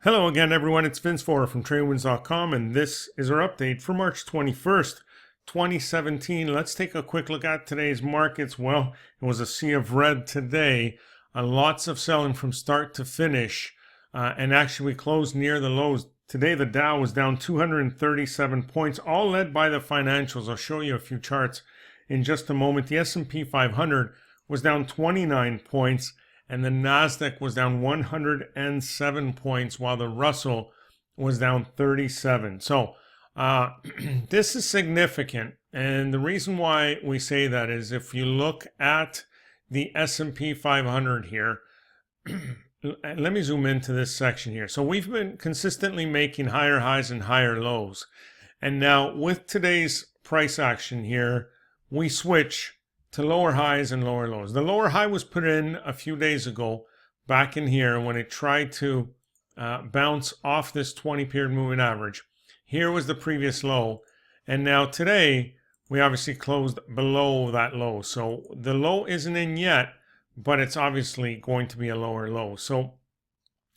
Hello again, everyone. It's Vince Forer from TradeWinds.com, and this is our update for March 21st, 2017. Let's take a quick look at today's markets. Well, it was a sea of red today. Lots of selling from start to finish, and actually we closed near the lows. Today, the Dow was down 237 points, all led by the financials. I'll show you a few charts in just a moment. The S&P 500 was down 29 points. And the NASDAQ was down 107 points, while the Russell was down 37. So this is significant. And the reason why we say that is if you look at the S&P 500 here, let me zoom into this section here. So we've been consistently making higher highs and higher lows. And now with today's price action here, we switch to lower highs and lower lows. The lower high was put in a few days ago back in here when it tried to bounce off this 20-period moving average. Here was the previous low, and now today we obviously closed below that low. So the low isn't in yet, but it's obviously going to be a lower low. So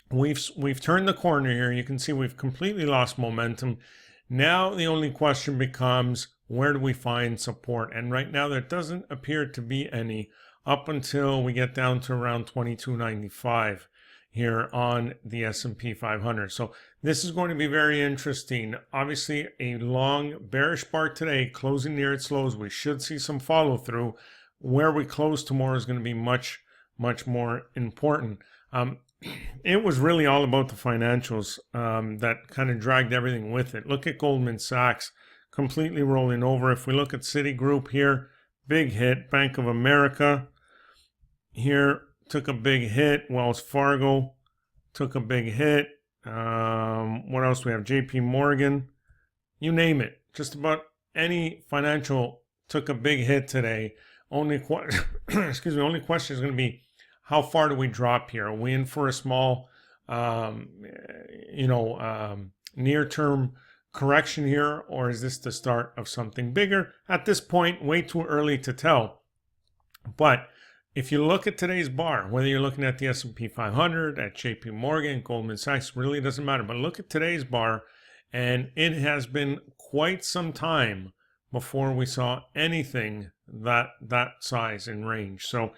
we've turned the corner here. You can see we've completely lost momentum. Now the only question becomes, where do we find support? And right now there doesn't appear to be any up until we get down to around 22.95 here on the S&P 500. So this is going to be very interesting. Obviously a long bearish bar today, closing near its lows. We should see some follow through. Where we close tomorrow is going to be much more important. It was really all about the financials that kind of dragged everything with it. Look at Goldman Sachs completely rolling over. If we look at Citigroup here, big hit. Bank of America here took a big hit. Wells Fargo took a big hit. What else we have? JP Morgan, you name it. Just about any financial took a big hit today. Only only question is going to be, how far do we drop here? Are we in for a small, near-term correction here, or is this the start of something bigger? At this point, way too early to tell. But if you look at today's bar, whether you're looking at the S&P 500, at JP Morgan, Goldman Sachs, really doesn't matter. But look at today's bar, and it has been quite some time before we saw anything that size and range. So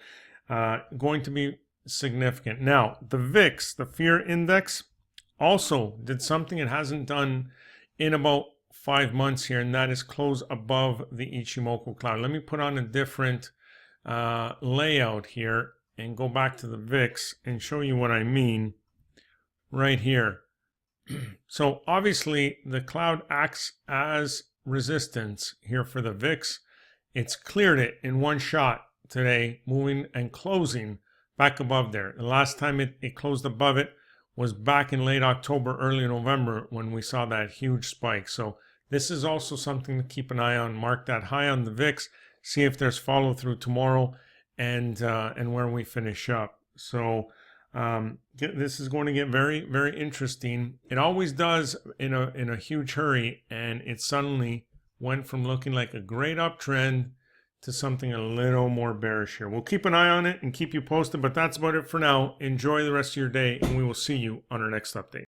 going to be significant. Now, the VIX, the fear index, also did something it hasn't done in about 5 months here, and that is close above the Ichimoku cloud. Let me put on a different layout here and go back to the VIX and show you what I mean right here. So obviously the cloud acts as resistance here for the VIX. It's cleared it in one shot today, moving and closing back above there. The last time it closed above it was back in late October, early November, when we saw that huge spike. So this is also something to keep an eye on. Mark that high on the VIX, see if there's follow through tomorrow, and where we finish up. So this is going to get very interesting. It always does in a huge hurry, and it suddenly went from looking like a great uptrend to something a little more bearish here. We'll keep an eye on it and keep you posted, but that's about it for now. Enjoy the rest of your day, and we will see you on our next update.